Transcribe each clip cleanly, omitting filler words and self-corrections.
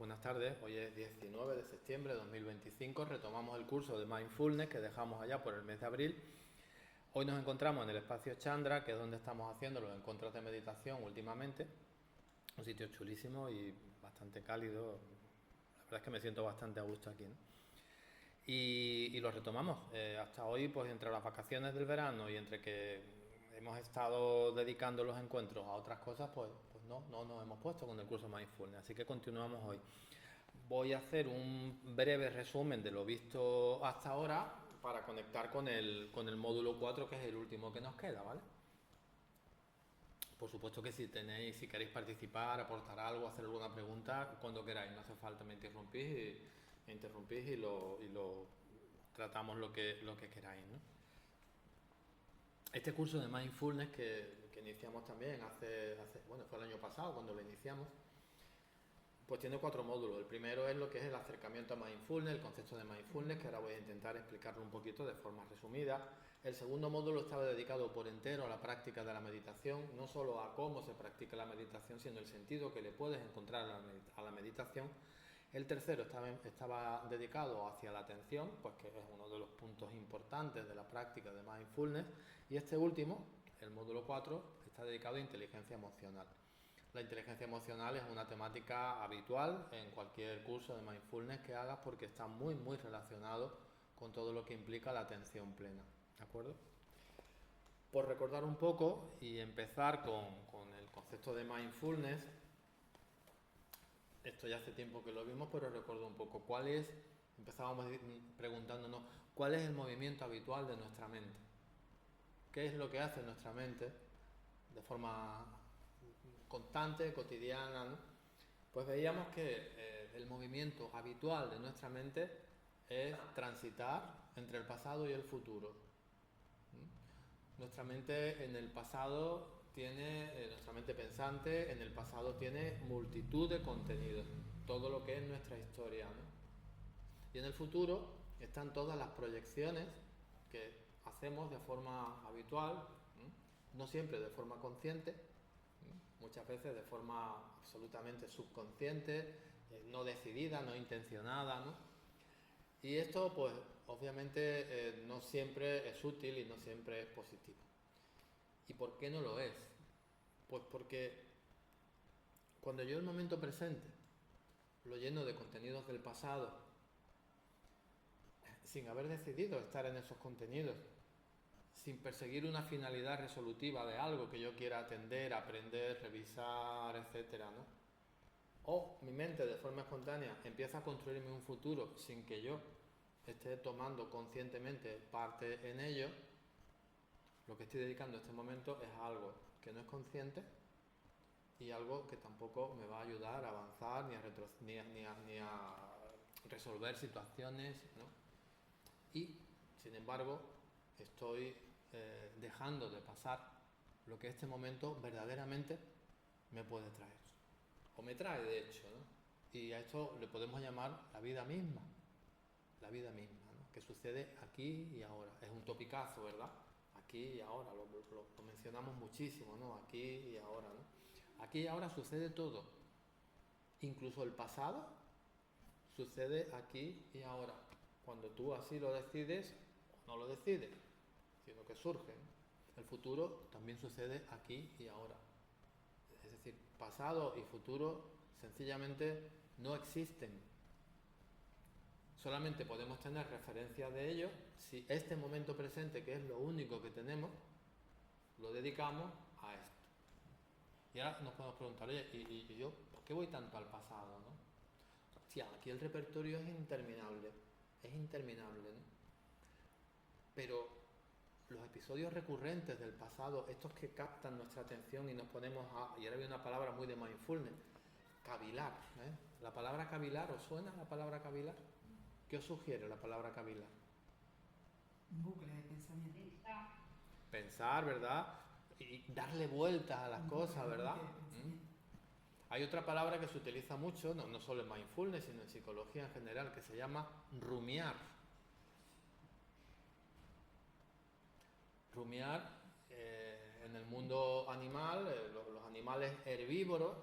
Buenas tardes, hoy es 19 de septiembre de 2025, retomamos el curso de Mindfulness que dejamos allá por el mes de abril. Hoy nos encontramos en el espacio Chandra, que es donde estamos haciendo los encuentros de meditación últimamente, un sitio chulísimo y bastante cálido, la verdad es que me siento bastante a gusto aquí, ¿no? Y lo retomamos. Hasta hoy, pues entre las vacaciones del verano y entre que hemos estado dedicando los encuentros a otras cosas, pues no nos hemos puesto con el curso Mindfulness, así que continuamos hoy. Voy a hacer un breve resumen de lo visto hasta ahora para conectar con el módulo 4, que es el último que nos queda, ¿vale? Por supuesto que si queréis participar, aportar algo, hacer alguna pregunta, cuando queráis, no hace falta, me interrumpís y lo tratamos lo que queráis, ¿no? Este curso de Mindfulness que iniciamos también bueno, fue el año pasado cuando lo iniciamos, pues tiene 4 módulos. El primero es lo que es el acercamiento a Mindfulness, el concepto de Mindfulness, que ahora voy a intentar explicarlo un poquito de forma resumida. El segundo módulo estaba dedicado por entero a la práctica de la meditación, no solo a cómo se practica la meditación, sino el sentido que le puedes encontrar a la meditación. El tercero estaba dedicado hacia la atención, pues que es uno de los puntos importantes de la práctica de Mindfulness. Y este último, el módulo 4, está dedicado a inteligencia emocional. La inteligencia emocional es una temática habitual en cualquier curso de Mindfulness que hagas porque está muy relacionado con todo lo que implica la atención plena, ¿de acuerdo? Por recordar un poco y empezar con el concepto de Mindfulness, esto ya hace tiempo que lo vimos, pero recuerdo un poco empezábamos preguntándonos cuál es el movimiento habitual de nuestra mente, qué es lo que hace nuestra mente de forma constante, cotidiana, ¿no? Pues veíamos que el movimiento habitual de nuestra mente es transitar entre el pasado y el futuro. Nuestra mente en el pasado nuestra mente pensante en el pasado tiene multitud de contenidos, todo lo que es nuestra historia, ¿no? Y en el futuro están todas las proyecciones que hacemos de forma habitual, no siempre de forma consciente, muchas veces de forma absolutamente subconsciente, no decidida, no intencionada, ¿no? Y esto, pues, obviamente no siempre es útil y no siempre es positivo. ¿Y por qué no lo es? Pues porque cuando yo el momento presente lo lleno de contenidos del pasado, sin haber decidido estar en esos contenidos, sin perseguir una finalidad resolutiva de algo que yo quiera atender, aprender, revisar, etcétera, ¿no? O mi mente de forma espontánea empieza a construirme un futuro sin que yo esté tomando conscientemente parte en ello, lo que estoy dedicando este momento es algo que no es consciente y algo que tampoco me va a ayudar a avanzar ni a resolver situaciones, ¿no? Y, sin embargo, estoy dejando de pasar lo que este momento verdaderamente me puede traer. O me trae, de hecho, ¿no? Y a esto le podemos llamar la vida misma, ¿no? Que sucede aquí y ahora. Es un topicazo, ¿verdad? Aquí y ahora, lo mencionamos muchísimo, ¿no? Aquí y ahora, ¿no? Aquí y ahora sucede todo. Incluso el pasado sucede aquí y ahora. Cuando tú así lo decides, o no lo decides, sino que surge. El futuro también sucede aquí y ahora. Es decir, pasado y futuro sencillamente no existen. Solamente podemos tener referencia de ello si este momento presente, que es lo único que tenemos, lo dedicamos a esto. Y ahora nos podemos preguntar, oye, ¿y yo por qué voy tanto al pasado, no? Hostia, aquí el repertorio es interminable, ¿no? Pero los episodios recurrentes del pasado, estos que captan nuestra atención y nos ponemos y ahora viene una palabra muy de mindfulness, cavilar, ¿eh? La palabra cavilar, ¿os suena la palabra cavilar? ¿Qué os sugiere la palabra cavilar? Un bucle de pensamiento. Pensar, ¿verdad? Y darle vueltas a las cosas, ¿verdad? Hay otra palabra que se utiliza mucho, no solo en mindfulness, sino en psicología en general, que se llama rumiar. Rumiar en el mundo animal, los animales herbívoros,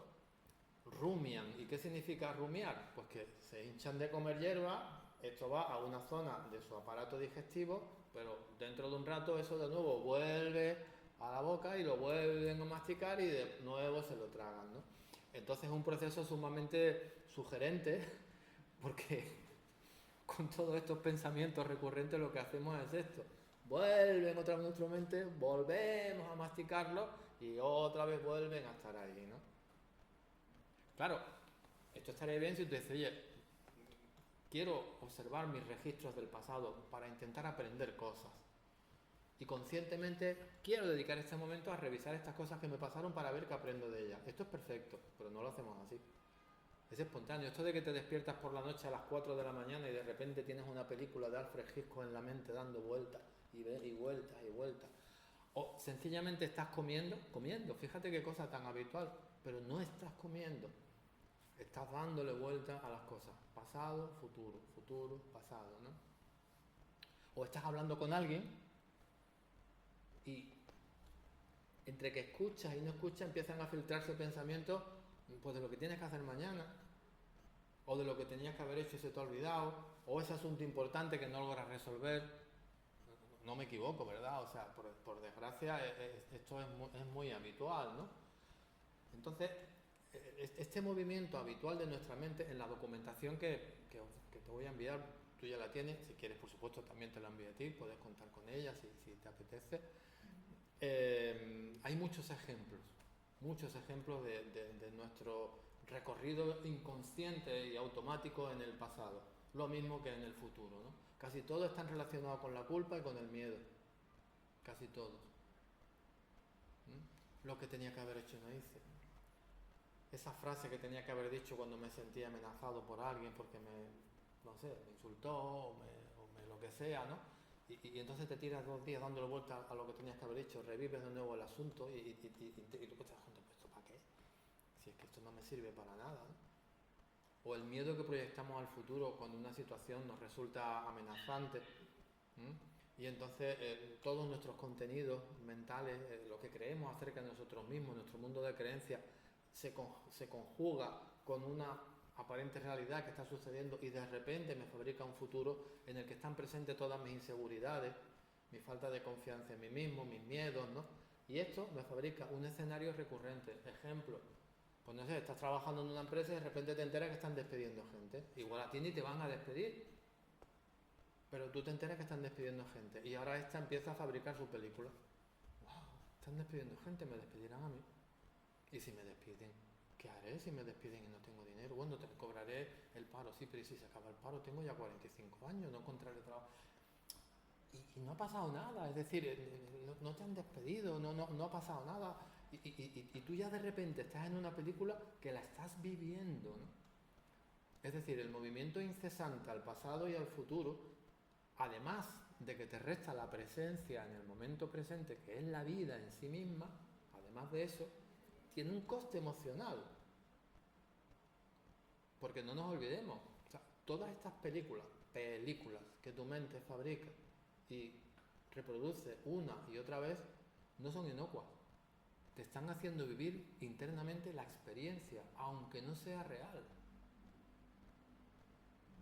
rumian. ¿Y qué significa rumiar? Pues que se hinchan de comer hierba, esto va a una zona de su aparato digestivo, pero dentro de un rato eso de nuevo vuelve a la boca y lo vuelven a masticar y de nuevo se lo tragan, ¿no? Entonces es un proceso sumamente sugerente, porque con todos estos pensamientos recurrentes lo que hacemos es esto: vuelven otra vez nuestra mente, volvemos a masticarlo y otra vez vuelven a estar ahí, ¿no? Claro, esto estaría bien si tú dices, oye, quiero observar mis registros del pasado para intentar aprender cosas. Y conscientemente quiero dedicar este momento a revisar estas cosas que me pasaron para ver qué aprendo de ellas. Esto es perfecto, pero no lo hacemos así. Es espontáneo. Esto de que te despiertas por la noche a las 4 de la mañana y de repente tienes una película de Alfred Hitchcock en la mente dando vueltas y vueltas y vueltas. O sencillamente estás comiendo, fíjate qué cosa tan habitual, pero no estás comiendo. Estás dándole vueltas a las cosas. Pasado, futuro, pasado, ¿no? O estás hablando con alguien y entre que escuchas y no escuchas empiezan a filtrarse pensamientos, pues, de lo que tienes que hacer mañana, o de lo que tenías que haber hecho y se te ha olvidado, o ese asunto importante que no logras resolver. No me equivoco, ¿verdad? O sea, por desgracia esto es muy habitual, ¿no? Entonces, este movimiento habitual de nuestra mente, en la documentación que te voy a enviar, tú ya la tienes, si quieres, por supuesto, también te la envío a ti, puedes contar con ella si te apetece. Hay muchos ejemplos de nuestro recorrido inconsciente y automático en el pasado, lo mismo que en el futuro, ¿no? Casi todos están relacionados con la culpa y con el miedo, casi todos. Lo que tenía que haber hecho no hice. Esa frase que tenía que haber dicho cuando me sentía amenazado por alguien porque me insultó o lo que sea, ¿no? Y entonces te tiras 2 días dándole vuelta a lo que tenías que haber dicho, revives de nuevo el asunto y tú te das cuenta, ¿esto para qué? Si es que esto no me sirve para nada, ¿no? O el miedo que proyectamos al futuro cuando una situación nos resulta amenazante. Y entonces todos nuestros contenidos mentales, lo que creemos acerca de nosotros mismos, nuestro mundo de creencias, se conjuga con una aparente realidad que está sucediendo y de repente me fabrica un futuro en el que están presentes todas mis inseguridades, mi falta de confianza en mí mismo, mis miedos, ¿no? Y esto me fabrica un escenario recurrente. Ejemplo, pues no sé, estás trabajando en una empresa y de repente te enteras que están despidiendo gente. Igual a ti ni te van a despedir, pero tú te enteras que están despidiendo gente y ahora esta empieza a fabricar su película. ¡Wow! Están despidiendo gente, me despedirán a mí. ¿Y si me despiden? ¿Qué haré si me despiden y no tengo dinero? Bueno, te cobraré el paro, sí, pero ¿y si se acaba el paro? Tengo ya 45 años, no encontraré trabajo. Y no ha pasado nada, es decir, no te han despedido, no ha pasado nada. Y tú ya de repente estás en una película que la estás viviendo, ¿no? Es decir, el movimiento incesante al pasado y al futuro, además de que te resta la presencia en el momento presente, que es la vida en sí misma, además de eso, tiene un coste emocional. Porque no nos olvidemos, o sea, todas estas películas que tu mente fabrica y reproduce una y otra vez, no son inocuas. Te están haciendo vivir internamente la experiencia, aunque no sea real.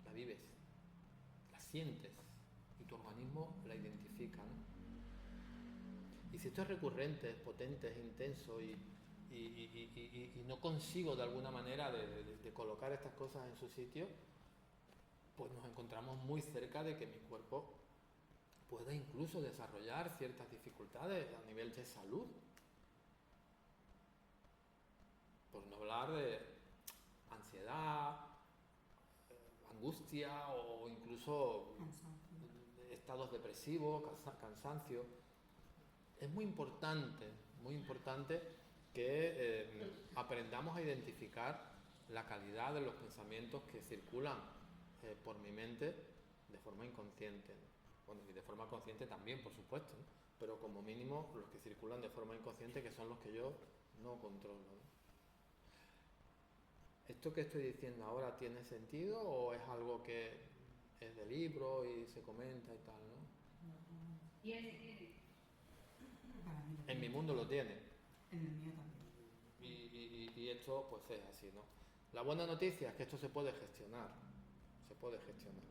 La vives, la sientes y tu organismo la identifica, ¿no? Y si esto es recurrente, es potente, es intenso y no consigo de alguna manera de colocar estas cosas en su sitio, pues nos encontramos muy cerca de que mi cuerpo pueda incluso desarrollar ciertas dificultades a nivel de salud. Por no hablar de ansiedad, angustia o incluso estados depresivos, cansancio. Es muy importante que aprendamos a identificar la calidad de los pensamientos que circulan por mi mente de forma inconsciente, ¿no? Bueno, y de forma consciente también, por supuesto, ¿no? Pero como mínimo los que circulan de forma inconsciente, que son los que yo no controlo, ¿no? ¿Esto que estoy diciendo ahora tiene sentido o es algo que es de libro y se comenta y tal, no? Tiene. Para mí En mi mundo lo tiene. En el mío también. Y Y esto pues es así, ¿no? La buena noticia es que esto se puede gestionar. Se puede gestionar.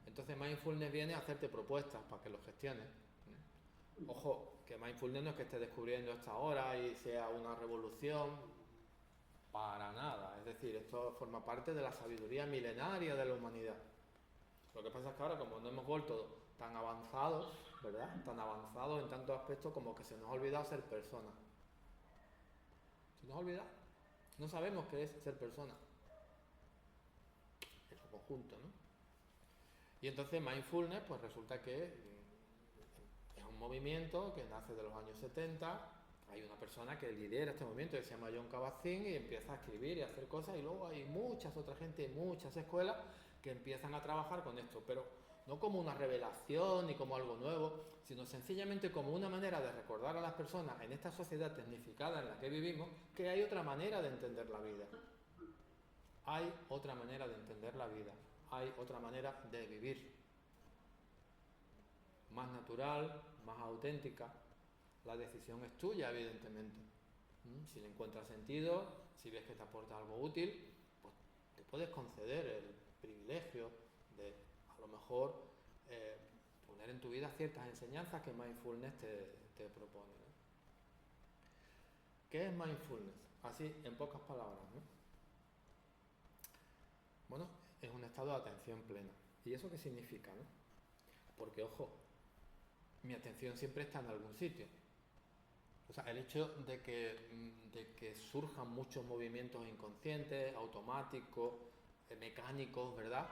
Entonces mindfulness viene a hacerte propuestas para que lo gestiones. Ojo, que mindfulness no es que estés descubriendo esto ahora y sea una revolución, para nada. Es decir, esto forma parte de la sabiduría milenaria de la humanidad. Lo que pasa es que ahora, como no hemos vuelto tan avanzados, ¿verdad? Tan avanzados en tantos aspectos, como que se nos ha olvidado ser personas. Se nos ha olvidado. No sabemos qué es ser persona. En su conjunto, ¿no? Y entonces mindfulness, pues resulta que es un movimiento que nace de los años 70. Hay una persona que lidera este movimiento que se llama Jon Kabat-Zinn y empieza a escribir y a hacer cosas, y luego hay muchas otra gente, muchas escuelas que empiezan a trabajar con esto, pero no como una revelación ni como algo nuevo, sino sencillamente como una manera de recordar a las personas en esta sociedad tecnificada en la que vivimos que hay otra manera de entender la vida. Hay otra manera de entender la vida, hay otra manera de vivir, más natural, más auténtica. La decisión es tuya, evidentemente. Si le encuentras sentido, si ves que te aporta algo útil, pues te puedes conceder el privilegio de, a lo mejor, poner en tu vida ciertas enseñanzas que mindfulness te propone, ¿no? ¿Qué es mindfulness? Así, en pocas palabras, ¿no? Bueno, es un estado de atención plena. ¿Y eso qué significa, no? Porque, ojo, mi atención siempre está en algún sitio. O sea, el hecho de que surjan muchos movimientos inconscientes, automáticos, mecánicos, ¿verdad?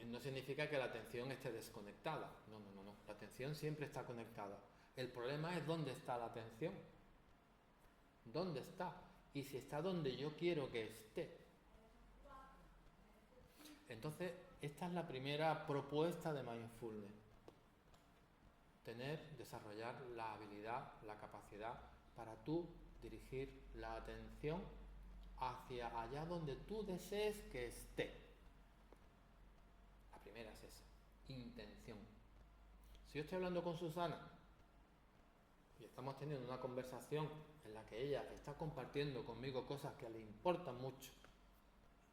No significa que la atención esté desconectada. No. La atención siempre está conectada. El problema es dónde está la atención. ¿Dónde está? Y si está donde yo quiero que esté. Entonces, esta es la primera propuesta de mindfulness. Desarrollar la habilidad, la capacidad para tú dirigir la atención hacia allá donde tú desees que esté. La primera es esa, intención. Si yo estoy hablando con Susana y estamos teniendo una conversación en la que ella está compartiendo conmigo cosas que le importan mucho,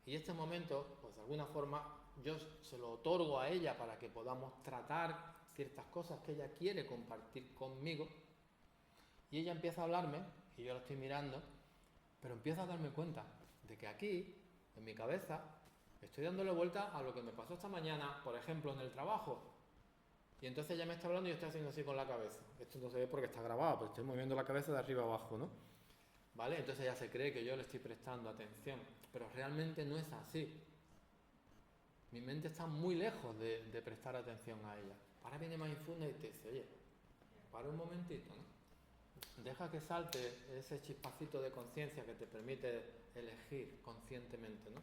y este momento, pues de alguna forma, yo se lo otorgo a ella para que podamos tratar ciertas cosas que ella quiere compartir conmigo, y ella empieza a hablarme, y yo la estoy mirando, pero empiezo a darme cuenta de que aquí, en mi cabeza, estoy dándole vuelta a lo que me pasó esta mañana, por ejemplo, en el trabajo. Y entonces ella me está hablando y yo estoy haciendo así con la cabeza. Esto no se ve porque está grabado, pero estoy moviendo la cabeza de arriba a abajo, ¿no? ¿Vale? Entonces ella se cree que yo le estoy prestando atención, pero realmente no es así. Mi mente está muy lejos de prestar atención a ella. Ahora viene mindfulness y te dice, oye, para un momentito, ¿no? Deja que salte ese chispacito de conciencia que te permite elegir conscientemente, ¿no?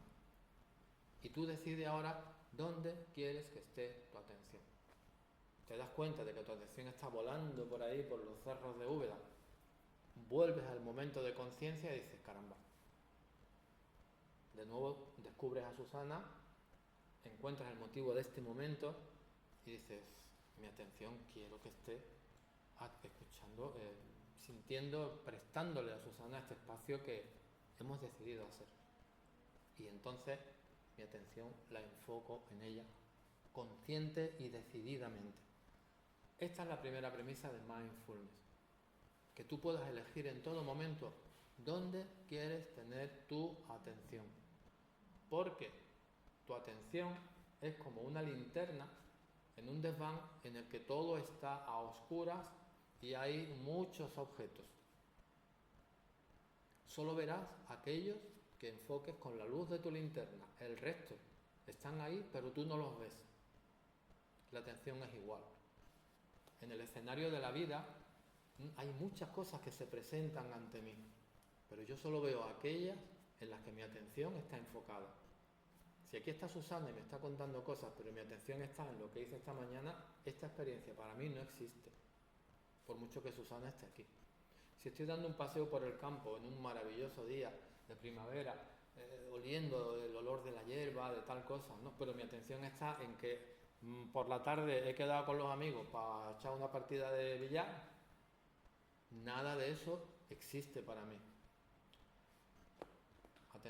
Y tú decides ahora dónde quieres que esté tu atención. Te das cuenta de que tu atención está volando por ahí, por los cerros de Úbeda. Vuelves al momento de conciencia y dices, caramba. De nuevo descubres a Susana, encuentras el motivo de este momento y dices, mi atención quiero que esté escuchando, sintiendo, prestándole a Susana este espacio que hemos decidido hacer. Y entonces mi atención la enfoco en ella, consciente y decididamente. Esta es la primera premisa de mindfulness. Que tú puedas elegir en todo momento dónde quieres tener tu atención. Porque tu atención es como una linterna en un desván en el que todo está a oscuras y hay muchos objetos. Solo verás aquellos que enfoques con la luz de tu linterna. El resto están ahí, pero tú no los ves. La atención es igual. En el escenario de la vida hay muchas cosas que se presentan ante mí, pero yo solo veo aquellas en las que mi atención está enfocada. Si aquí está Susana y me está contando cosas, pero mi atención está en lo que hice esta mañana, esta experiencia para mí no existe, por mucho que Susana esté aquí. Si estoy dando un paseo por el campo en un maravilloso día de primavera, oliendo el olor de la hierba, de tal cosa, ¿no? Pero mi atención está en que por la tarde he quedado con los amigos para echar una partida de billar, nada de eso existe para mí.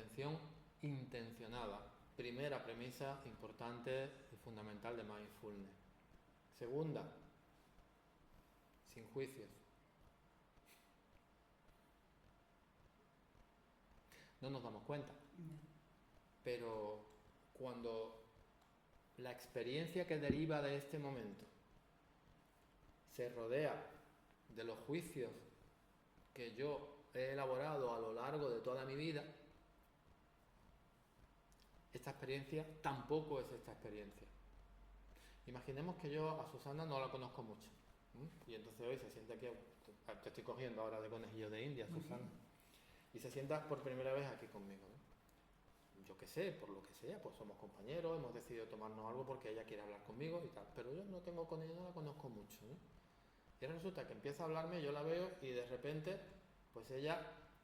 atención intencionada. Primera premisa importante y fundamental de mindfulness. Segunda, sin juicios. No nos damos cuenta, pero cuando la experiencia que deriva de este momento se rodea de los juicios que yo he elaborado a lo largo de toda mi vida, esta experiencia tampoco es esta experiencia. Imaginemos que yo a Susana no la conozco mucho, y entonces hoy se siente aquí, te estoy cogiendo ahora de conejillo de India, Susana, y se sienta por primera vez aquí conmigo, ¿no? Yo qué sé, por lo que sea, pues somos compañeros, hemos decidido tomarnos algo porque ella quiere hablar conmigo y tal, pero yo no tengo con ella, no la conozco mucho, ¿no? Y ahora resulta que empieza a hablarme, yo la veo y de repente, pues ella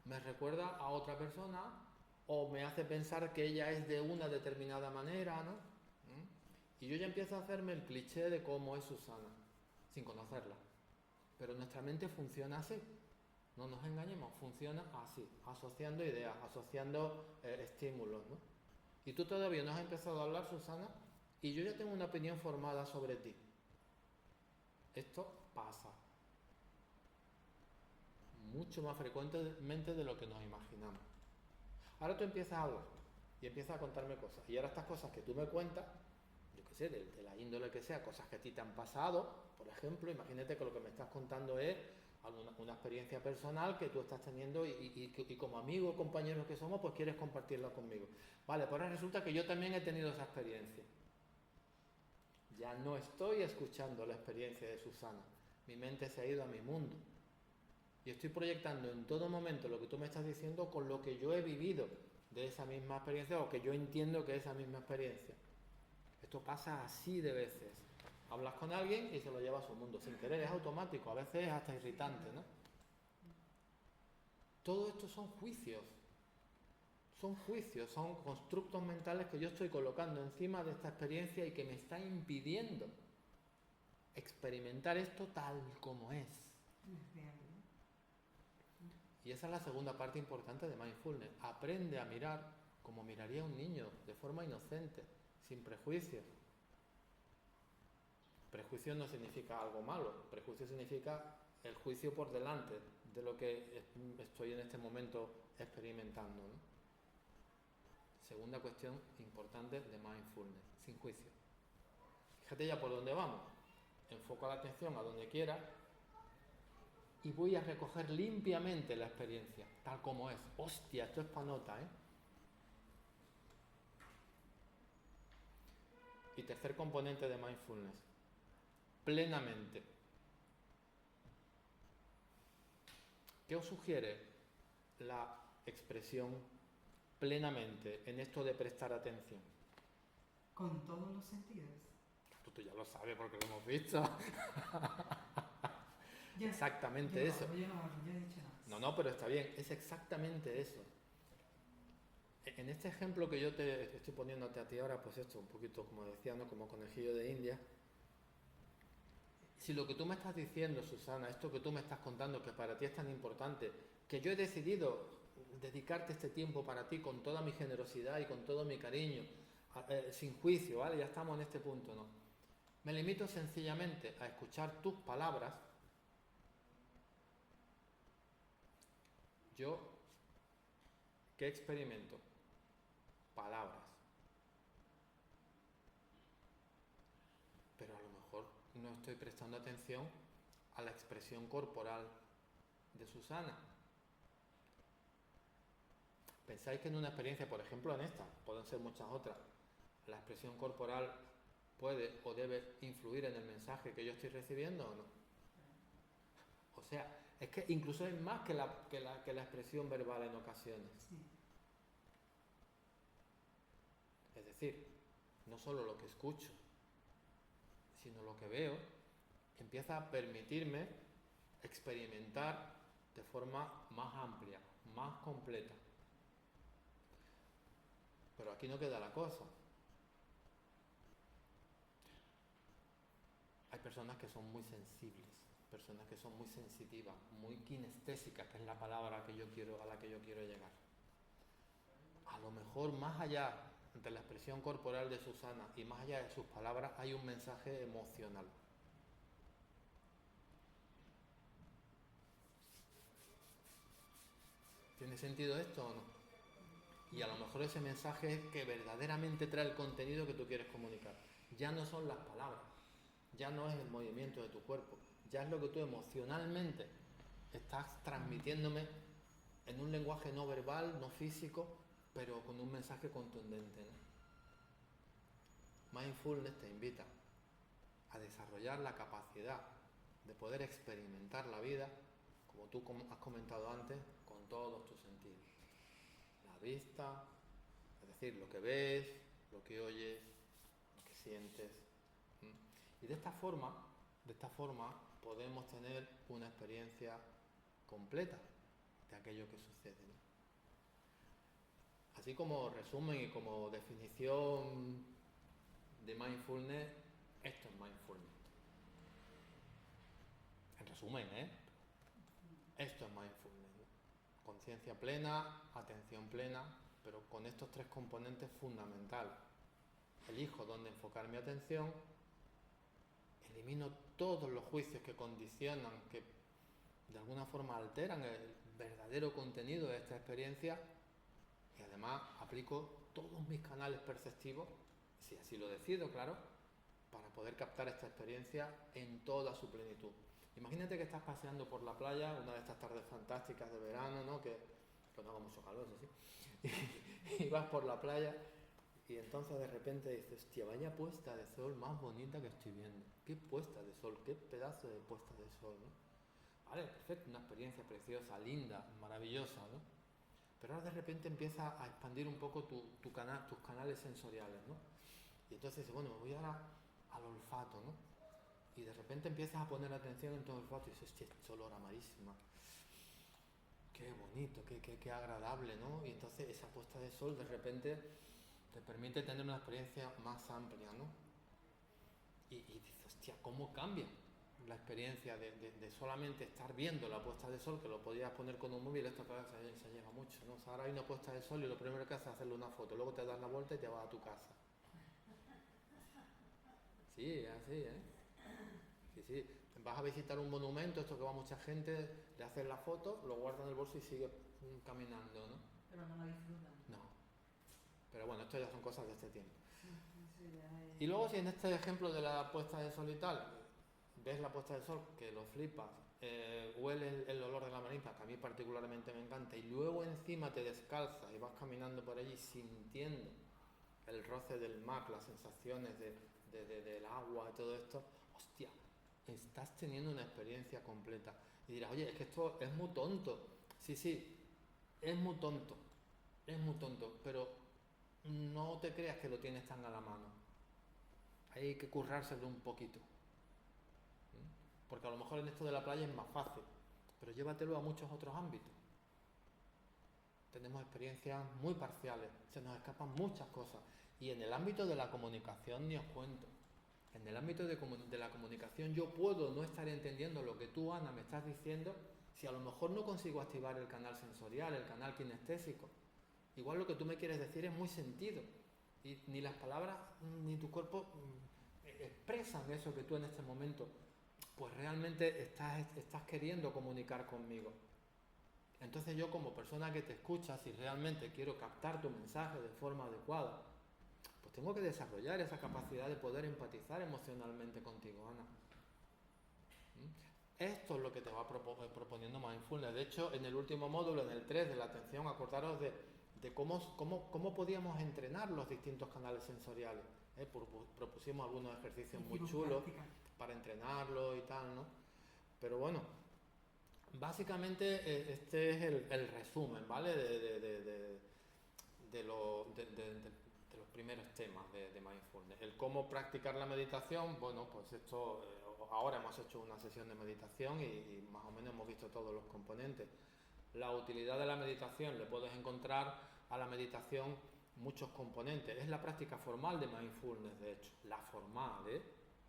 me recuerda a otra persona o me hace pensar que ella es de una determinada manera, ¿no? Y yo ya empiezo a hacerme el cliché de cómo es Susana, sin conocerla. Pero nuestra mente funciona así, no nos engañemos, funciona así, asociando ideas, asociando estímulos, ¿no? Y tú todavía no has empezado a hablar, Susana, y yo ya tengo una opinión formada sobre ti. Esto pasa mucho más frecuentemente de lo que nos imaginamos. Ahora tú empiezas a hablar y empiezas a contarme cosas. Y ahora estas cosas que tú me cuentas, yo qué sé, de la índole que sea, cosas que a ti te han pasado, por ejemplo, imagínate que lo que me estás contando es una experiencia personal que tú estás teniendo y como amigo o compañeros que somos, pues quieres compartirla conmigo. Vale, pues ahora resulta que yo también he tenido esa experiencia. Ya no estoy escuchando la experiencia de Susana. Mi mente se ha ido a mi mundo. Y estoy proyectando en todo momento lo que tú me estás diciendo con lo que yo he vivido de esa misma experiencia o que yo entiendo que es esa misma experiencia. Esto pasa así de veces. Hablas con alguien y se lo lleva a su mundo. Sin querer, es automático. A veces es hasta irritante, ¿no? Todo esto son juicios. Son juicios, son constructos mentales que yo estoy colocando encima de esta experiencia y que me está impidiendo experimentar esto tal como es. Y esa es la segunda parte importante de mindfulness. Aprende a mirar como miraría un niño, de forma inocente, sin prejuicios. Prejuicio no significa algo malo, prejuicio significa el juicio por delante de lo que estoy en este momento experimentando, ¿no? Segunda cuestión importante de mindfulness, sin juicio. Fíjate ya por dónde vamos. Enfoco la atención a donde quiera y voy a recoger limpiamente la experiencia, tal como es. Hostia, esto es pa' nota, ¿eh? Y tercer componente de mindfulness, plenamente. ¿Qué os sugiere la expresión plenamente en esto de prestar atención? Con todos los sentidos. Tú ya lo sabes porque lo hemos visto. Exactamente eso. Yo he dicho nada. No, pero está bien, es exactamente eso. En este ejemplo que yo te estoy poniéndote a ti ahora, pues esto, un poquito como decía, ¿no? Como conejillo de India. Si lo que tú me estás diciendo, Susana, esto que tú me estás contando, que para ti es tan importante, que yo he decidido dedicarte este tiempo para ti con toda mi generosidad y con todo mi cariño, sin juicio, ¿vale? Ya estamos en este punto, ¿no? Me limito sencillamente a escuchar tus palabras. Yo, ¿qué experimento? Palabras. Pero a lo mejor no estoy prestando atención a la expresión corporal de Susana. ¿Pensáis que en una experiencia, por ejemplo en esta, pueden ser muchas otras, la expresión corporal puede o debe influir en el mensaje que yo estoy recibiendo o no? O sea, es que incluso es más que la expresión verbal en ocasiones. Sí. Es decir, no solo lo que escucho, sino lo que veo, empieza a permitirme experimentar de forma más amplia, más completa. Pero aquí no queda la cosa. Hay personas que son muy sensibles, personas que son muy sensitivas, muy kinestésicas, que es la palabra a la que yo quiero llegar. A mejor más allá de la expresión corporal de Susana y más allá de sus palabras hay un mensaje emocional. ¿Tiene sentido esto o no? Y a lo mejor ese mensaje es que verdaderamente trae el contenido que tú quieres comunicar. Ya no son las palabras, ya no es el movimiento de tu cuerpo, ya es lo que tú emocionalmente estás transmitiéndome en un lenguaje no verbal, no físico, pero con un mensaje contundente, ¿no? Mindfulness te invita a desarrollar la capacidad de poder experimentar la vida, como tú has comentado antes, con todos tus sentidos. La vista, es decir, lo que ves, lo que oyes, lo que sientes. Y de esta forma podemos tener una experiencia completa de aquello que sucede, ¿no? Así como resumen y como definición de mindfulness, esto es mindfulness. En resumen, esto es mindfulness, ¿no? Conciencia plena, atención plena, pero con estos tres componentes fundamentales. Elijo dónde enfocar mi atención, elimino todos los juicios que condicionan, que de alguna forma alteran el verdadero contenido de esta experiencia y además aplico todos mis canales perceptivos, si así lo decido, claro, para poder captar esta experiencia en toda su plenitud. Imagínate que estás paseando por la playa, una de estas tardes fantásticas de verano, ¿no? Que no haga mucho calor, eso sí, y vas por la playa y entonces de repente dices, hostia, vaya puesta de sol más bonita que estoy viendo. Qué puesta de sol, qué pedazo de puesta de sol, ¿no? Vale, perfecto, una experiencia preciosa, linda, maravillosa, ¿no? Pero ahora de repente empieza a expandir un poco tus canales sensoriales, ¿no? Y entonces dices, bueno, me voy ahora al olfato, ¿no? Y de repente empiezas a poner atención en tu olfato y dices, hostia, este olor a marísima. Qué bonito, qué agradable, ¿no? Y entonces esa puesta de sol de repente te permite tener una experiencia más amplia, ¿no? Y dices, hostia, ¿cómo cambia la experiencia de solamente estar viendo la puesta de sol, que lo podías poner con un móvil? Esto claro se lleva mucho, ¿no? O sea, ahora hay una puesta de sol y lo primero que haces es hacerle una foto, luego te das la vuelta y te vas a tu casa. Sí, es así, Sí. Vas a visitar un monumento, esto que va mucha gente, le haces la foto, lo guardas en el bolso y sigues caminando, ¿no? Pero no la disfrutan. No. Pero bueno, esto ya son cosas de este tiempo. Sí, ya es... Y luego si en este ejemplo de la puesta de sol y tal, ves la puesta de sol, que lo flipas, hueles el olor de la marisma, que a mí particularmente me encanta, y luego encima te descalzas y vas caminando por allí sintiendo el roce del mar, las sensaciones del agua y todo esto, hostia, estás teniendo una experiencia completa. Y dirás, oye, es que esto es muy tonto. Sí, es muy tonto, pero no te creas que lo tienes tan a la mano. Hay que currárselo un poquito. Porque a lo mejor en esto de la playa es más fácil, pero llévatelo a muchos otros ámbitos. Tenemos experiencias muy parciales, se nos escapan muchas cosas. Y en el ámbito de la comunicación ni os cuento. En el ámbito de la comunicación yo puedo no estar entendiendo lo que tú, Ana, me estás diciendo si a lo mejor no consigo activar el canal sensorial, el canal kinestésico. Igual lo que tú me quieres decir es muy sentido. Y ni las palabras ni tu cuerpo expresan eso que tú en este momento pues realmente estás queriendo comunicar conmigo. Entonces yo como persona que te escucha, si realmente quiero captar tu mensaje de forma adecuada, pues tengo que desarrollar esa capacidad de poder empatizar emocionalmente contigo, Ana. Esto es lo que te va proponiendo Mindfulness. De hecho, en el último módulo, en el 3 de la atención, acordaros de cómo podíamos entrenar los distintos canales sensoriales. Propusimos algunos ejercicios muy chulos para entrenarlo y tal, ¿no? Pero bueno, básicamente este es el resumen, ¿vale? De los primeros temas de Mindfulness. El cómo practicar la meditación, bueno, pues esto, ahora hemos hecho una sesión de meditación y más o menos hemos visto todos los componentes. La utilidad de la meditación, le puedes encontrar a la meditación muchos componentes. Es la práctica formal de Mindfulness, de hecho, la formal,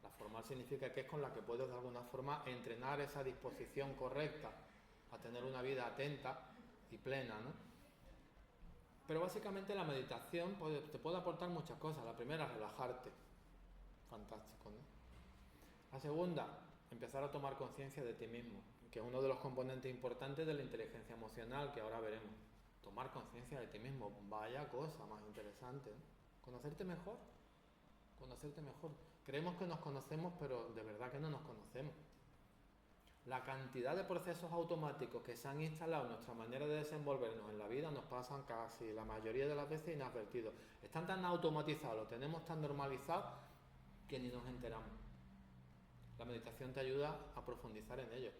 La formal significa que es con la que puedes de alguna forma entrenar esa disposición correcta a tener una vida atenta y plena, ¿no? Pero básicamente la meditación te puede aportar muchas cosas. La primera, relajarte. Fantástico, ¿no? La segunda, empezar a tomar conciencia de ti mismo, que es uno de los componentes importantes de la inteligencia emocional, que ahora veremos. Tomar conciencia de ti mismo, vaya cosa más interesante, ¿no? Conocerte mejor. Conocerte mejor. Creemos que nos conocemos, pero de verdad que no nos conocemos. La cantidad de procesos automáticos que se han instalado en nuestra manera de desenvolvernos en la vida nos pasan casi la mayoría de las veces inadvertidos. Están tan automatizados, lo tenemos tan normalizado que ni nos enteramos. La meditación te ayuda a profundizar en ello.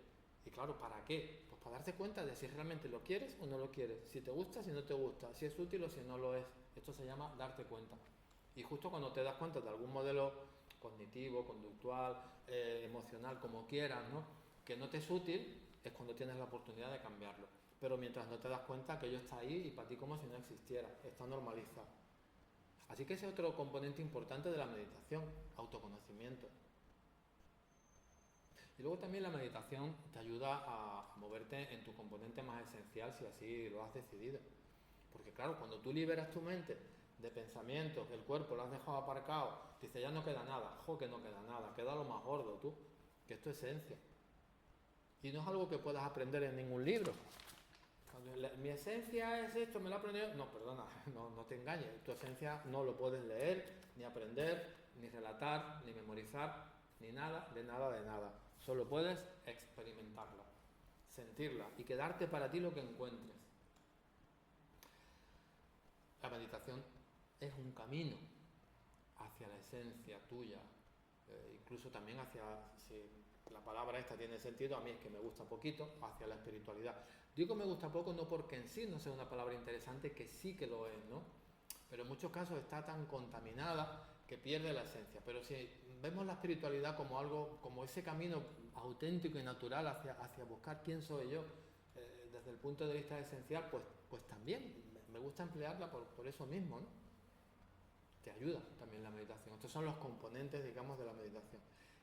Y claro, ¿para qué? Pues para darte cuenta de si realmente lo quieres o no lo quieres, si te gusta, si no te gusta, si es útil o si no lo es. Esto se llama darte cuenta. Y justo cuando te das cuenta de algún modelo cognitivo, conductual, emocional, como quieras, ¿no?, que no te es útil, es cuando tienes la oportunidad de cambiarlo. Pero mientras no te das cuenta, aquello está ahí y para ti como si no existiera, está normalizado. Así que ese es otro componente importante de la meditación, autoconocimiento. Y luego también la meditación te ayuda a moverte en tu componente más esencial si así lo has decidido. Porque claro, cuando tú liberas tu mente de pensamientos, el cuerpo lo has dejado aparcado, dices ya no queda nada, que no queda nada, queda lo más gordo tú, que es tu esencia. Y no es algo que puedas aprender en ningún libro. Mi esencia es esto, me lo he aprendido. No, perdona, no te engañes. Tu esencia no lo puedes leer, ni aprender, ni relatar, ni memorizar, ni nada, de nada, de nada. Solo puedes experimentarla, sentirla y quedarte para ti lo que encuentres. La meditación es un camino hacia la esencia tuya, incluso también hacia, si la palabra esta tiene sentido, a mí es que me gusta poquito, hacia la espiritualidad. Digo me gusta poco no porque en sí no sea una palabra interesante, que sí que lo es, ¿no? Pero en muchos casos está tan contaminada que pierde la esencia. Pero si vemos la espiritualidad como algo, como ese camino auténtico y natural hacia buscar quién soy yo, desde el punto de vista esencial, pues también me gusta emplearla por eso mismo, ¿no? Te ayuda también la meditación. Estos son los componentes, digamos, de la meditación.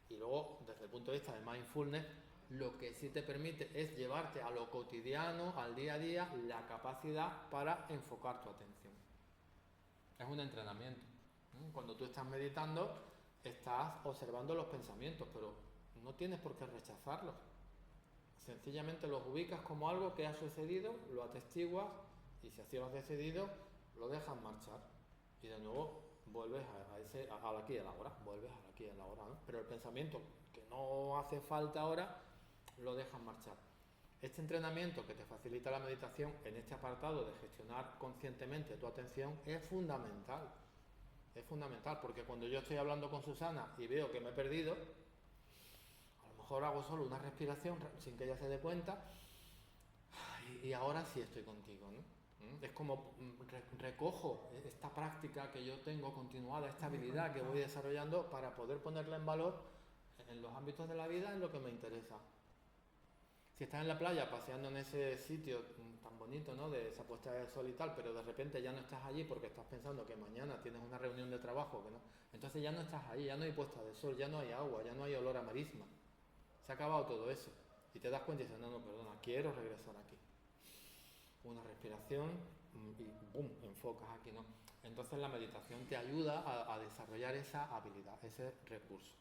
Y luego, desde el punto de vista de mindfulness, lo que sí te permite es llevarte a lo cotidiano, al día a día, la capacidad para enfocar tu atención. Es un entrenamiento. Cuando tú estás meditando, estás observando los pensamientos, pero no tienes por qué rechazarlos. Sencillamente los ubicas como algo que ha sucedido, lo atestiguas y si así lo has decidido, lo dejas marchar. Y de nuevo vuelves al aquí y a la hora, ¿no? Pero el pensamiento que no hace falta ahora, lo dejas marchar. Este entrenamiento que te facilita la meditación en este apartado de gestionar conscientemente tu atención es fundamental. Es fundamental porque cuando yo estoy hablando con Susana y veo que me he perdido, a lo mejor hago solo una respiración sin que ella se dé cuenta y ahora sí estoy contigo, ¿no? Es como recojo esta práctica que yo tengo continuada, esta habilidad que voy desarrollando para poder ponerla en valor en los ámbitos de la vida en lo que me interesa. Si estás en la playa paseando en ese sitio tan bonito, ¿no?, de esa puesta de sol y tal, pero de repente ya no estás allí porque estás pensando que mañana tienes una reunión de trabajo, que no, entonces ya no estás ahí, ya no hay puesta de sol, ya no hay agua, ya no hay olor a marisma. Se ha acabado todo eso. Y te das cuenta y dices, no, perdona, quiero regresar aquí. Una respiración y ¡bum!, enfocas aquí, ¿no? Entonces la meditación te ayuda a desarrollar esa habilidad, ese recurso,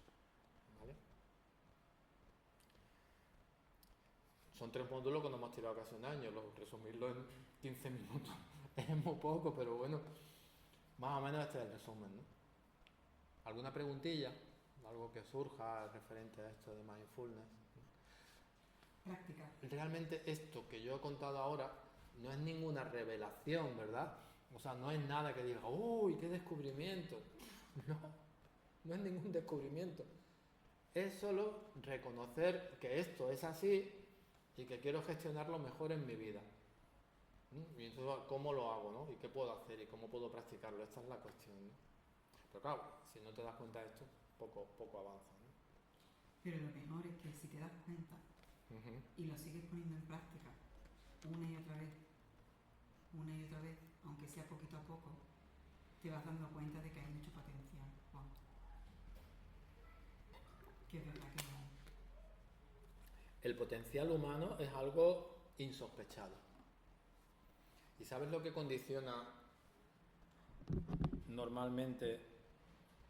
¿vale? Son 3 módulos que nos hemos tirado casi un año, resumirlo en 15 minutos es muy poco, pero bueno, más o menos este es el resumen, ¿no? ¿Alguna preguntilla? ¿Algo que surja referente a esto de mindfulness? Práctica. Realmente esto que yo he contado ahora no es ninguna revelación, ¿verdad? O sea, no es nada que diga, ¡uy, qué descubrimiento! No es ningún descubrimiento. Es solo reconocer que esto es así y que quiero gestionarlo mejor en mi vida. Y entonces, ¿cómo lo hago, no? ¿Y qué puedo hacer? ¿Y cómo puedo practicarlo? Esta es la cuestión, ¿no? Pero claro, si no te das cuenta de esto, poco avanza, ¿no? Pero lo mejor es que si te das cuenta y lo sigues poniendo en práctica una y otra vez, aunque sea poquito a poco, te vas dando cuenta de que hay mucho potencial. Wow. Que es verdad que no. El potencial humano es algo insospechado. ¿Y sabes lo que condiciona normalmente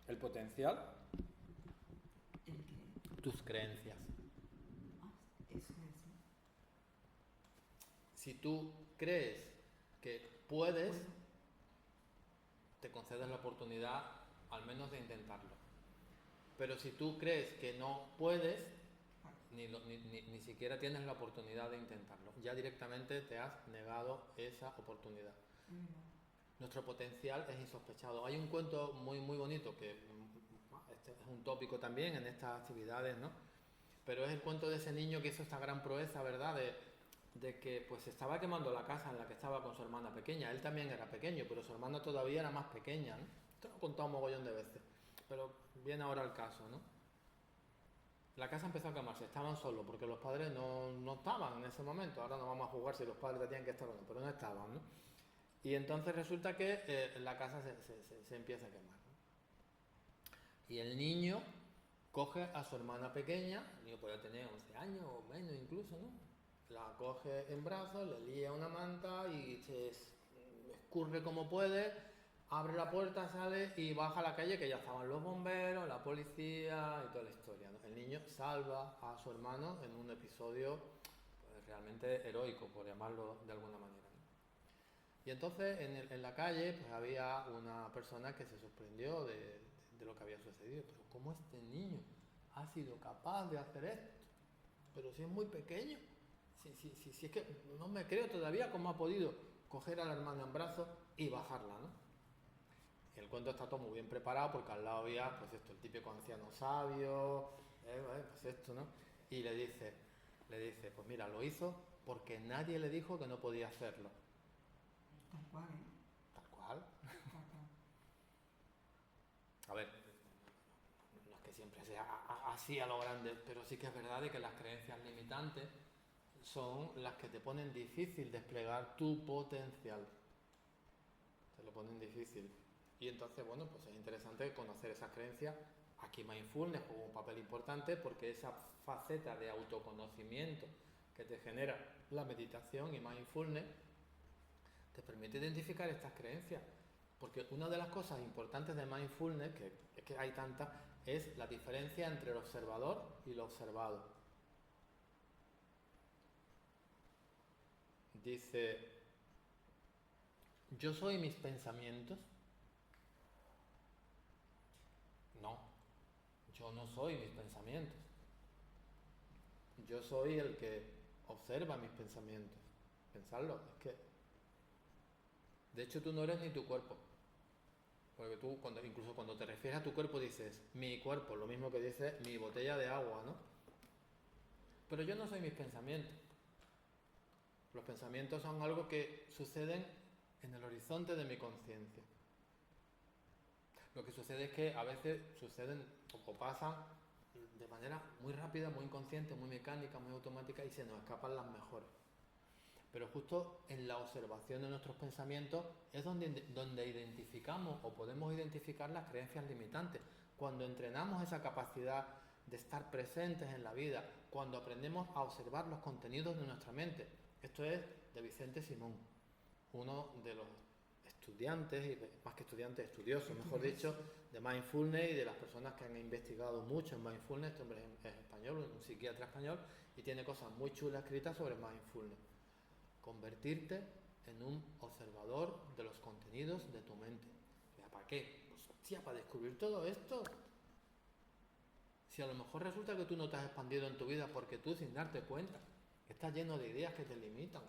el potencial? ¿El qué? Tus creencias. Eso es, ¿no? Si tú crees que puedes, Puedo. te concedes la oportunidad al menos de intentarlo. Pero si tú crees que no puedes, ni siquiera tienes la oportunidad de intentarlo. Ya directamente te has negado esa oportunidad. Nuestro potencial es insospechado. Hay un cuento muy bonito que este es un tópico también en estas actividades, ¿no? Pero es el cuento de ese niño que hizo esta gran proeza, ¿verdad? De que pues estaba quemando la casa en la que estaba con su hermana pequeña. Él también era pequeño, pero su hermana todavía era más pequeña, ¿no? Esto lo he contado un mogollón de veces, pero viene ahora el caso, ¿no? La casa empezó a quemarse, estaban solos porque los padres no estaban en ese momento. Ahora no vamos a jugar si los padres tenían que estar o no, pero no estaban, ¿no? Y entonces resulta que la casa se empieza a quemar, ¿no? Y el niño coge a su hermana pequeña, el niño podría tener 11 años o menos incluso, ¿no? La coge en brazos, le lía una manta y se escurre como puede, abre la puerta, sale y baja a la calle, que ya estaban los bomberos, la policía y toda la historia, ¿no? El niño salva a su hermano en un episodio pues, realmente heroico, por llamarlo de alguna manera, ¿no? Y entonces en la calle pues había una persona que se sorprendió de lo que había sucedido. Pero ¿cómo este niño ha sido capaz de hacer esto? Pero si es muy pequeño. Si es que no me creo todavía cómo ha podido coger a la hermana en brazos y bajarla, ¿no? El cuento está todo muy bien preparado porque al lado había, pues esto, el típico anciano sabio, pues esto, ¿no? Y le dice, pues mira, lo hizo porque nadie le dijo que no podía hacerlo. Tal cual, ¿eh? Tal cual. Tal cual. A ver, no es que siempre sea así a lo grande, pero sí que es verdad de que las creencias limitantes son las que te ponen difícil desplegar tu potencial. Te lo ponen difícil. Y entonces, bueno, pues es interesante conocer esas creencias. Aquí Mindfulness juega un papel importante porque esa faceta de autoconocimiento que te genera la meditación y Mindfulness te permite identificar estas creencias. Porque una de las cosas importantes de Mindfulness, que es que hay tantas, es la diferencia entre el observador y lo observado. Dice, ¿yo soy mis pensamientos? No, yo no soy mis pensamientos. Yo soy el que observa mis pensamientos. Pensarlo, es que... De hecho, tú no eres ni tu cuerpo. Porque tú, incluso cuando te refieres a tu cuerpo, dices mi cuerpo, lo mismo que dices mi botella de agua, ¿no? Pero yo no soy mis pensamientos. Los pensamientos son algo que suceden en el horizonte de mi conciencia. Lo que sucede es que a veces suceden o pasan de manera muy rápida, muy inconsciente, muy mecánica, muy automática y se nos escapan las mejores. Pero justo en la observación de nuestros pensamientos es donde identificamos o podemos identificar las creencias limitantes. Cuando entrenamos esa capacidad de estar presentes en la vida, cuando aprendemos a observar los contenidos de nuestra mente. Esto es de Vicente Simón, uno de los estudiantes, más que estudiantes, estudiosos, mejor dicho, de Mindfulness y de las personas que han investigado mucho en Mindfulness. Este hombre es español, un psiquiatra español, y tiene cosas muy chulas escritas sobre Mindfulness. Convertirte en un observador de los contenidos de tu mente. ¿Para qué? Pues hostia, para descubrir todo esto. Si a lo mejor resulta que tú no te has expandido en tu vida porque tú, sin darte cuenta, estás lleno de ideas que te limitan.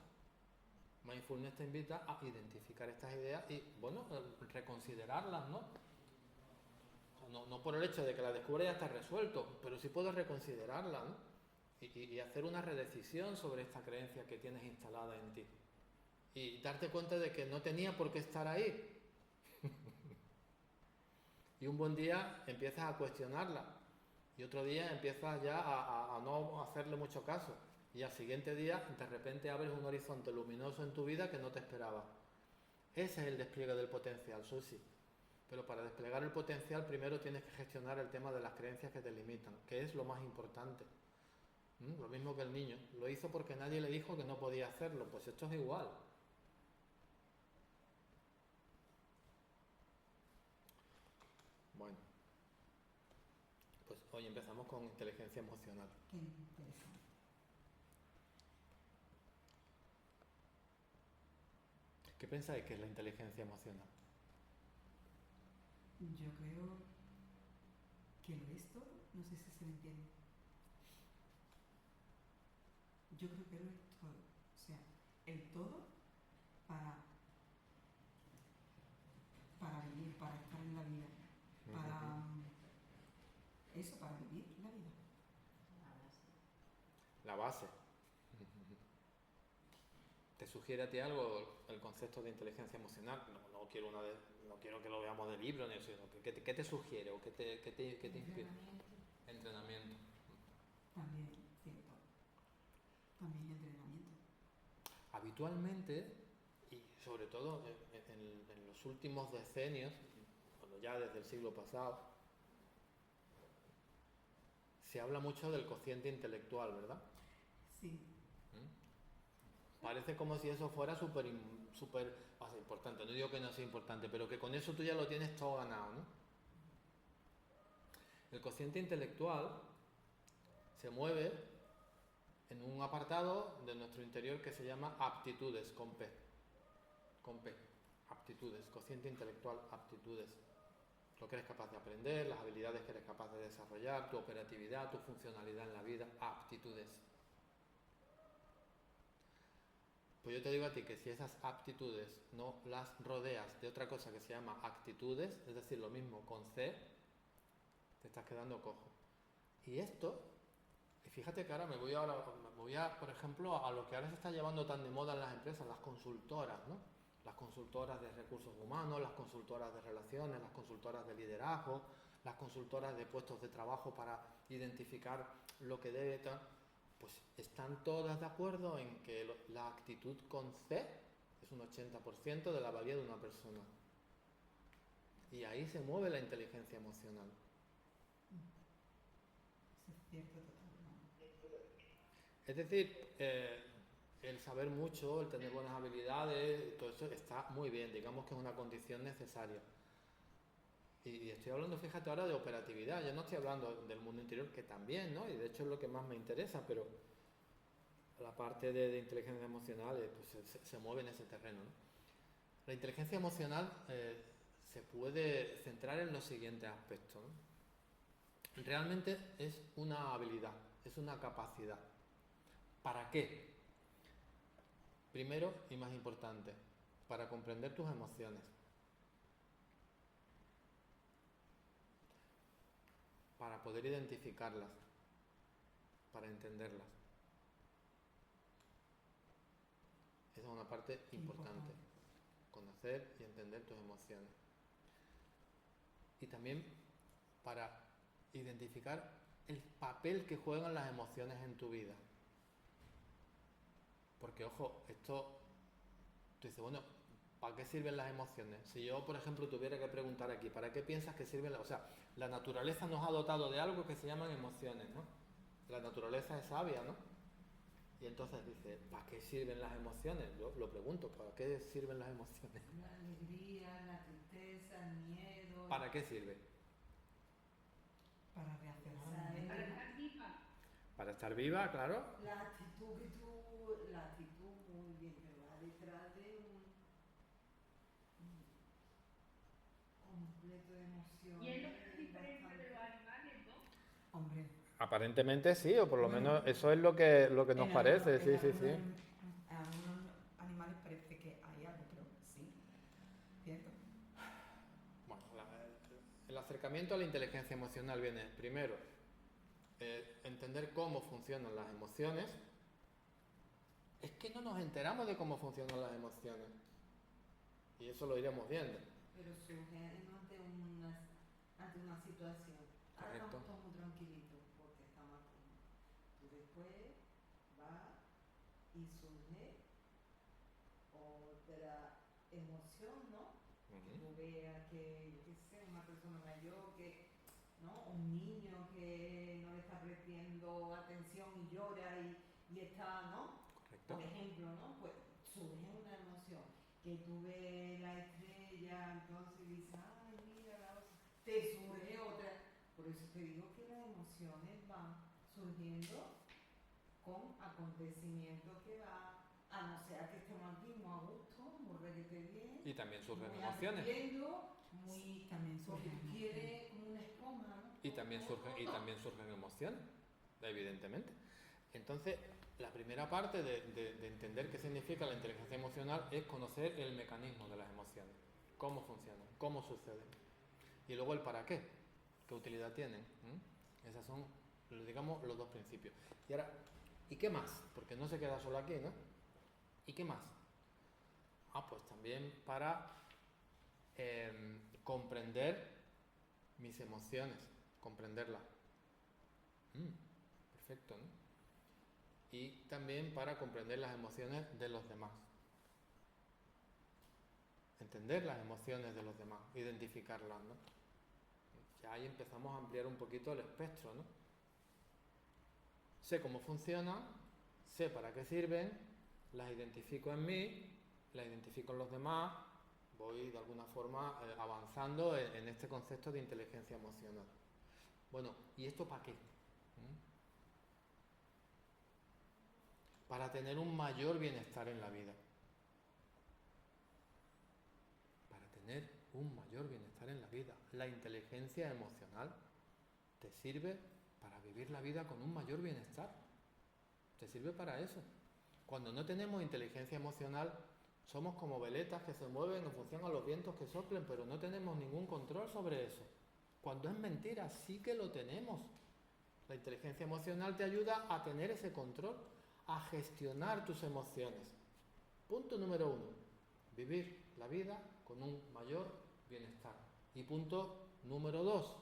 Mindfulness te invita a identificar estas ideas y, bueno, reconsiderarlas, ¿no? No por el hecho de que las descubras ya está resuelto, pero sí puedes reconsiderarlas, ¿no? Y hacer una redecisión sobre esta creencia que tienes instalada en ti. Y darte cuenta de que no tenía por qué estar ahí. Y un buen día empiezas a cuestionarla. Y otro día empiezas ya a no hacerle mucho caso. Y al siguiente día, de repente abres un horizonte luminoso en tu vida que no te esperaba. Ese es el despliegue del potencial, Susi. Pero para desplegar el potencial, primero tienes que gestionar el tema de las creencias que te limitan, que es lo más importante. Lo mismo que el niño. Lo hizo porque nadie le dijo que no podía hacerlo. Pues esto es igual. Hoy empezamos con inteligencia emocional. Qué interesante. ¿Qué pensáis que es la inteligencia emocional? Yo creo que lo es todo. No sé si se me entiende. Yo creo que lo es todo. O sea, el todo para vivir, para estar en la vida, para eso, para vivir la vida. La base. ¿Te sugiere a ti algo el concepto de inteligencia emocional? No quiero que lo veamos de libro, ni eso, ¿qué te sugiere o qué te inspira? Entrenamiento. También, cierto. También entrenamiento. Habitualmente, y sobre todo en los últimos decenios, bueno, ya desde el siglo pasado, se habla mucho del cociente intelectual, ¿verdad? Sí. Parece como si eso fuera súper importante. No digo que no sea importante, pero que con eso tú ya lo tienes todo ganado, ¿no? El cociente intelectual se mueve en un apartado de nuestro interior que se llama aptitudes, con P. Aptitudes, cociente intelectual, aptitudes. Lo que eres capaz de aprender, las habilidades que eres capaz de desarrollar, tu operatividad, tu funcionalidad en la vida, aptitudes. Pues yo te digo a ti que si esas aptitudes no las rodeas de otra cosa que se llama actitudes, es decir, lo mismo con C, te estás quedando cojo. Y esto, y fíjate que ahora me voy a, por ejemplo, a lo que ahora se está llevando tan de moda en las empresas, las consultoras, ¿no? Las consultoras de recursos humanos, las consultoras de relaciones, las consultoras de liderazgo, las consultoras de puestos de trabajo para identificar lo que debe estar. Pues están todas de acuerdo en que la actitud con C es un 80% de la valía de una persona. Y ahí se mueve la inteligencia emocional. Eso es cierto totalmente. Es decir, el saber mucho, el tener buenas habilidades, todo eso está muy bien, digamos que es una condición necesaria. Y estoy hablando, fíjate ahora, de operatividad, yo no estoy hablando del mundo interior, que también, ¿no? Y de hecho es lo que más me interesa, pero la parte de inteligencia emocional pues se mueve en ese terreno, ¿no? La inteligencia emocional se puede centrar en los siguientes aspectos, ¿no? Realmente es una habilidad, es una capacidad. ¿Para qué? Primero y más importante, para comprender tus emociones. Para poder identificarlas, para entenderlas. Esa es una parte importante, conocer y entender tus emociones. Y también para identificar el papel que juegan las emociones en tu vida. Porque, ojo, esto, tú dices, bueno, ¿para qué sirven las emociones? Si yo, por ejemplo, tuviera que preguntar aquí, ¿para qué piensas que sirven las emociones? O sea, la naturaleza nos ha dotado de algo que se llaman emociones, ¿no? La naturaleza es sabia, ¿no? Y entonces dice, ¿para qué sirven las emociones? Yo lo pregunto, ¿para qué sirven las emociones? La alegría, la tristeza, el miedo. ¿Para qué sirve? Para reaccionar. Para estar viva. Para estar viva, claro. La actitud muy bien, pero va detrás de un completo de emociones. Y es lo que es diferente de los animales, ¿no? Hombre. Aparentemente sí, o por lo menos eso es lo que nos parece, sí. A algunos animales parece que hay algo, pero sí, ¿cierto? Bueno, el acercamiento a la inteligencia emocional viene primero entender cómo funcionan las emociones. Es que no nos enteramos de cómo funcionan las emociones y eso lo iremos viendo. Pero surge ante una situación. Ahora Correcto. estamos todos muy tranquilitos porque estamos aquí. Y después va y surge otra emoción, ¿no? Que tú veas que, yo qué sé, una persona mayor que, ¿no? Un niño que no le está prestando atención y llora y está, ¿no? Correcto. Por ejemplo, ¿no? Pues surge una emoción. Que tú ves la estrella, entonces dices, ay, mira la otra. Te surge otra. Por eso te digo que las emociones van surgiendo con acontecimientos que va, a no ser que estemos aquí muy a gusto, muy reguete bien. Y también surgen muy emociones. aprendiendo, muy También porque surgen quiere como una esponja, ¿no? Y también surgen emociones, evidentemente. Entonces, la primera parte de entender qué significa la inteligencia emocional es conocer el mecanismo de las emociones, cómo funcionan, cómo suceden. Y luego el para qué, qué utilidad tienen. Esos son, digamos, los dos principios. Y ahora, ¿y qué más? Porque no se queda solo aquí, ¿no? ¿Y qué más? Pues también para comprender mis emociones, comprenderlas. Perfecto, ¿no? Y también para comprender las emociones de los demás. Entender las emociones de los demás, identificarlas, ¿no? Ya ahí empezamos a ampliar un poquito el espectro, ¿no? Sé cómo funcionan, sé para qué sirven, las identifico en mí, las identifico en los demás, voy de alguna forma avanzando en este concepto de inteligencia emocional. Bueno, ¿y esto para qué? Para tener un mayor bienestar en la vida. Para tener un mayor bienestar en la vida. La inteligencia emocional te sirve para vivir la vida con un mayor bienestar. Te sirve para eso. Cuando no tenemos inteligencia emocional, somos como veletas que se mueven en función a los vientos que soplen, pero no tenemos ningún control sobre eso. Cuando es mentira, sí que lo tenemos. La inteligencia emocional te ayuda a tener ese control, a gestionar tus emociones. Punto número 1, vivir la vida con un mayor bienestar. Y punto número 2,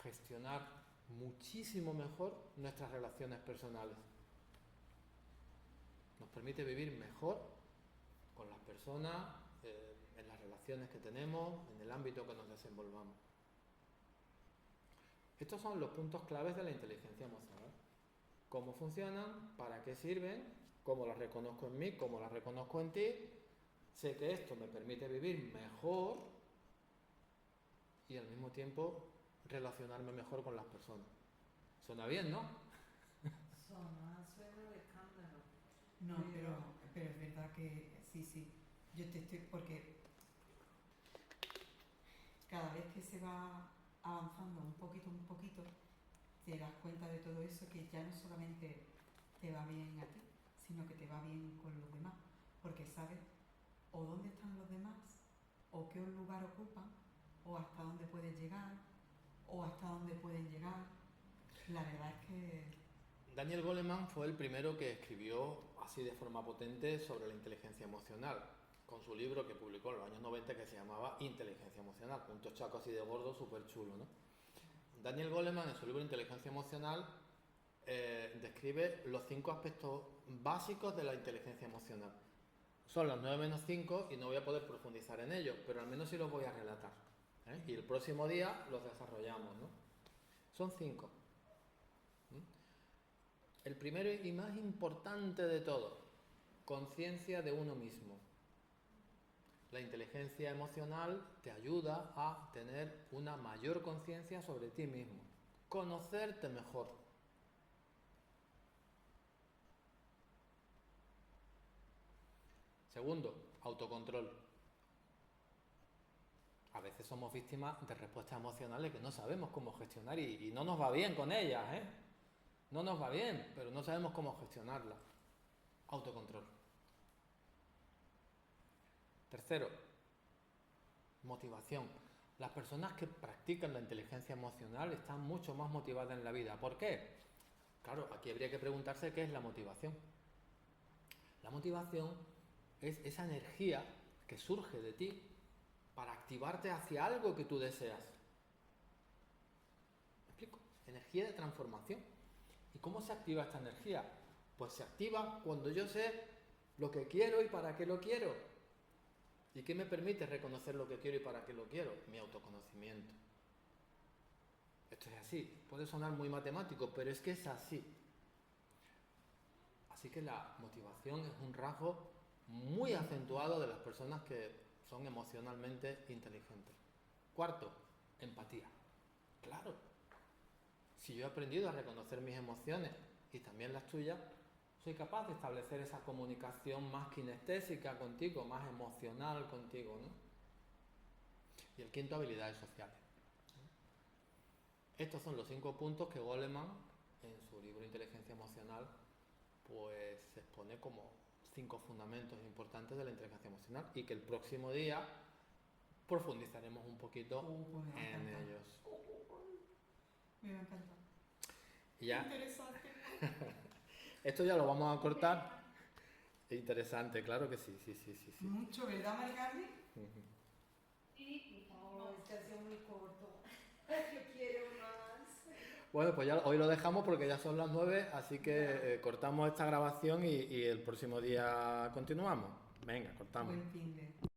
gestionar muchísimo mejor nuestras relaciones personales. Nos permite vivir mejor con las personas, en las relaciones que tenemos, en el ámbito que nos desenvolvamos. Estos son los puntos claves de la inteligencia emocional. Cómo funcionan, para qué sirven, cómo las reconozco en mí, cómo las reconozco en ti. Sé que esto me permite vivir mejor y al mismo tiempo relacionarme mejor con las personas. Suena bien, ¿no? Suena de escándalo. No, pero es verdad que sí. Yo te estoy, porque cada vez que se va avanzando un poquito, te das cuenta de todo eso, que ya no solamente te va bien a ti, sino que te va bien con los demás, porque sabes o dónde están los demás, o qué lugar ocupan, o hasta dónde puedes llegar, o hasta dónde pueden llegar. La verdad es que Daniel Goleman fue el primero que escribió así de forma potente sobre la inteligencia emocional, con su libro que publicó en los años 90 que se llamaba Inteligencia Emocional, un tochaco así de gordo, súper chulo, ¿no? Daniel Goleman en su libro Inteligencia Emocional describe los 5 aspectos básicos de la inteligencia emocional. Son los 9 menos 5 y no voy a poder profundizar en ellos, pero al menos sí los voy a relatar, ¿eh? Y el próximo día los desarrollamos, ¿no? Son 5. El primero y más importante de todo, conciencia de uno mismo. La inteligencia emocional te ayuda a tener una mayor conciencia sobre ti mismo, conocerte mejor. Segundo, autocontrol. A veces somos víctimas de respuestas emocionales que no sabemos cómo gestionar y no nos va bien con ellas, ¿eh? No nos va bien, pero no sabemos cómo gestionarla. Autocontrol. Tercero, motivación. Las personas que practican la inteligencia emocional están mucho más motivadas en la vida. ¿Por qué? Claro, aquí habría que preguntarse qué es la motivación. La motivación es esa energía que surge de ti para activarte hacia algo que tú deseas. ¿Me explico? Energía de transformación. ¿Y cómo se activa esta energía? Pues se activa cuando yo sé lo que quiero y para qué lo quiero. ¿Y qué me permite reconocer lo que quiero y para qué lo quiero? Mi autoconocimiento. Esto es así. Puede sonar muy matemático, pero es que es así. Así que la motivación es un rasgo muy acentuado de las personas que son emocionalmente inteligentes. Cuarto, empatía. Claro. Si yo he aprendido a reconocer mis emociones y también las tuyas, soy capaz de establecer esa comunicación más kinestésica contigo, más emocional contigo, ¿no? Y el quinto, habilidades sociales. Estos son los 5 puntos que Goleman, en su libro Inteligencia Emocional, pues expone como 5 fundamentos importantes de la inteligencia emocional y que el próximo día profundizaremos un poquito en ellos. Me va a encantar. Y ya, Interesante. esto ya lo vamos a cortar. Interesante, claro que sí. Mucho, ¿verdad, Mari Carmen? Sí, Oh, este ha sido muy corto. Yo quiero más. Bueno, pues ya hoy lo dejamos porque ya son las 9, así que cortamos esta grabación y el próximo día continuamos. Venga, cortamos. Buen fin de.